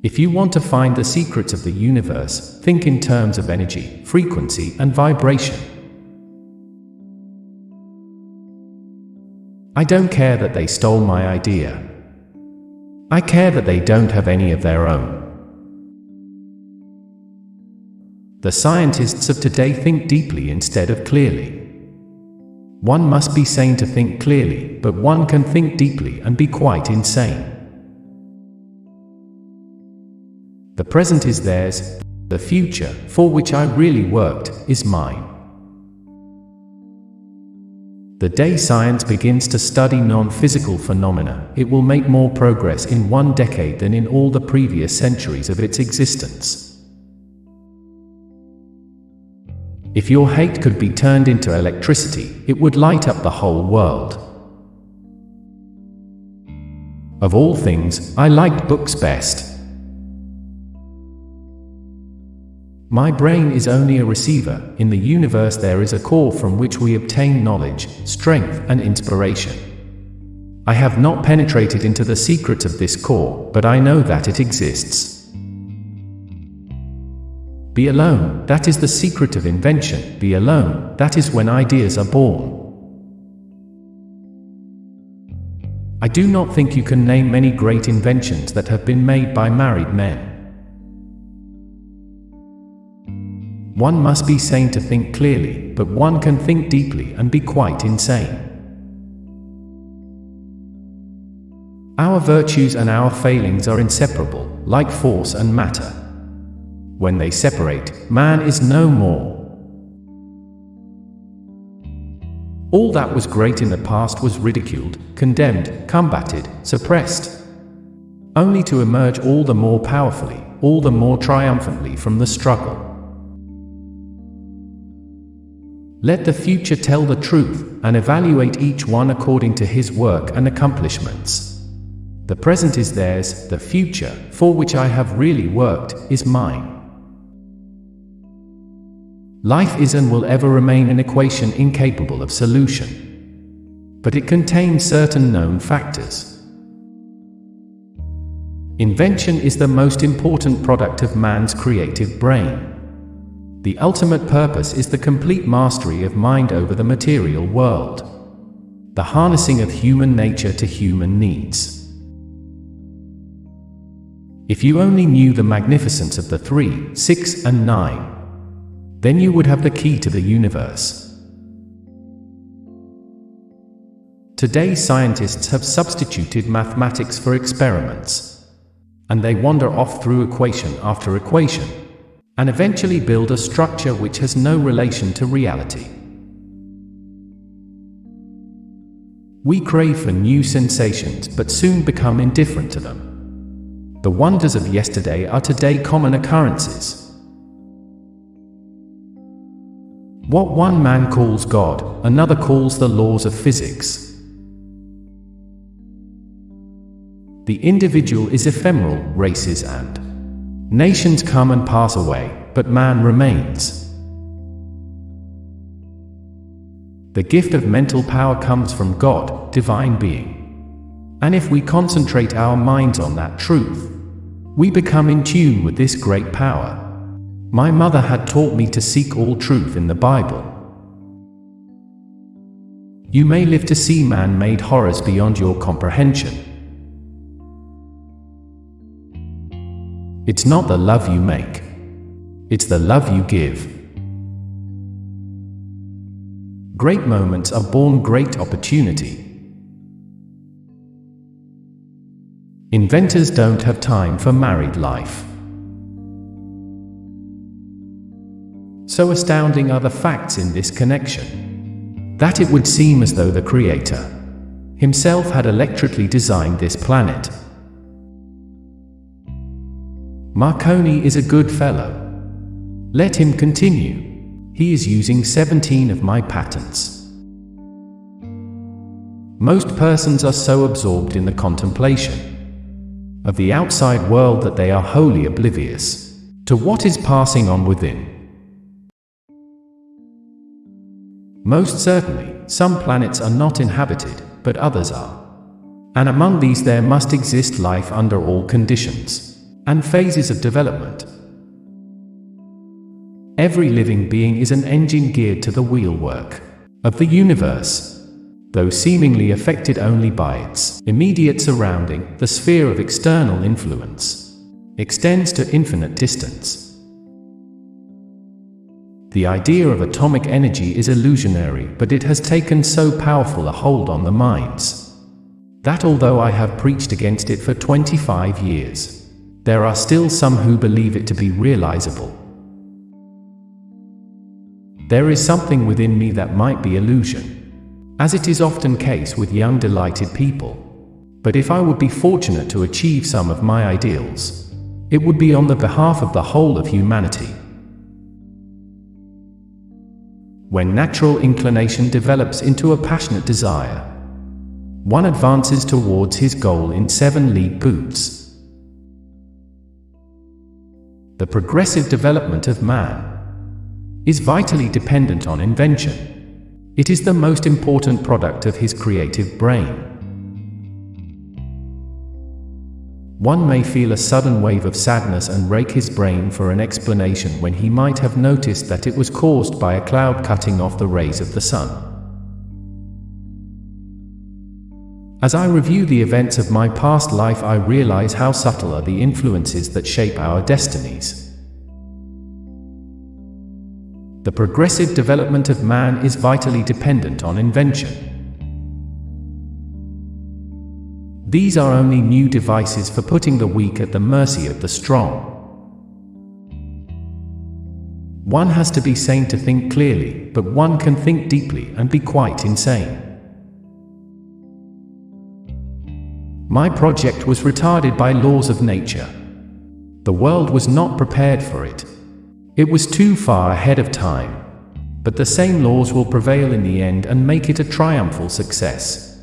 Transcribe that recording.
If you want to find the secrets of the universe, think in terms of energy, frequency, and vibration. I don't care that they stole my idea. I care that they don't have any of their own. The scientists of today think deeply instead of clearly. One must be sane to think clearly, but one can think deeply and be quite insane. The present is theirs, the future, for which I really worked, is mine. The day science begins to study non-physical phenomena, it will make more progress in 1 decade than in all the previous centuries of its existence. If your hate could be turned into electricity, it would light up the whole world. Of all things, I liked books best. My brain is only a receiver. In the universe there is a core from which we obtain knowledge, strength, and inspiration. I have not penetrated into the secrets of this core, but I know that it exists. Be alone, that is the secret of invention. Be alone, that is when ideas are born. I do not think you can name many great inventions that have been made by married men. One must be sane to think clearly, but one can think deeply and be quite insane. Our virtues and our failings are inseparable, like force and matter. When they separate, man is no more. All that was great in the past was ridiculed, condemned, combated, suppressed, only to emerge all the more powerfully, all the more triumphantly from the struggle. Let the future tell the truth, and evaluate each one according to his work and accomplishments. The present is theirs, the future, for which I have really worked, is mine. Life is and will ever remain an equation incapable of solution. But it contains certain known factors. Invention is the most important product of man's creative brain. The ultimate purpose is the complete mastery of mind over the material world. The harnessing of human nature to human needs. If you only knew the magnificence of the 3, 6, and 9, then you would have the key to the universe. Today scientists have substituted mathematics for experiments, and they wander off through equation after equation, and eventually build a structure which has no relation to reality. We crave for new sensations but soon become indifferent to them. The wonders of yesterday are today common occurrences. What one man calls God, another calls the laws of physics. The individual is ephemeral, races and nations come and pass away, but man remains. The gift of mental power comes from God, divine being. And if we concentrate our minds on that truth, we become in tune with this great power. My mother had taught me to seek all truth in the Bible. You may live to see man-made horrors beyond your comprehension. It's not the love you make. It's the love you give. Great moments are born great opportunity. Inventors don't have time for married life. So astounding are the facts in this connection, that it would seem as though the Creator himself had electrically designed this planet. Marconi is a good fellow. Let him continue. He is using 17 of my patents. Most persons are so absorbed in the contemplation of the outside world that they are wholly oblivious to what is passing on within. Most certainly, some planets are not inhabited, but others are. And among these there must exist life under all conditions. and phases of development. Every living being is an engine geared to the wheelwork of the universe, though seemingly affected only by its immediate surrounding. The sphere of external influence extends to infinite distance. The idea of atomic energy is illusionary, but it has taken so powerful a hold on the minds that although I have preached against it for 25 years, there are still some who believe it to be realizable. There is something within me that might be illusion, as it is often case with young delighted people. But if I would be fortunate to achieve some of my ideals, it would be on the behalf of the whole of humanity. When natural inclination develops into a passionate desire, one advances towards his goal in 7 league boots. The progressive development of man is vitally dependent on invention. It is the most important product of his creative brain. One may feel a sudden wave of sadness and rake his brain for an explanation when he might have noticed that it was caused by a cloud cutting off the rays of the sun. As I review the events of my past life, I realize how subtle are the influences that shape our destinies. The progressive development of man is vitally dependent on invention. These are only new devices for putting the weak at the mercy of the strong. One has to be sane to think clearly, but one can think deeply and be quite insane. My project was retarded by laws of nature. The world was not prepared for it. It was too far ahead of time. But the same laws will prevail in the end and make it a triumphal success.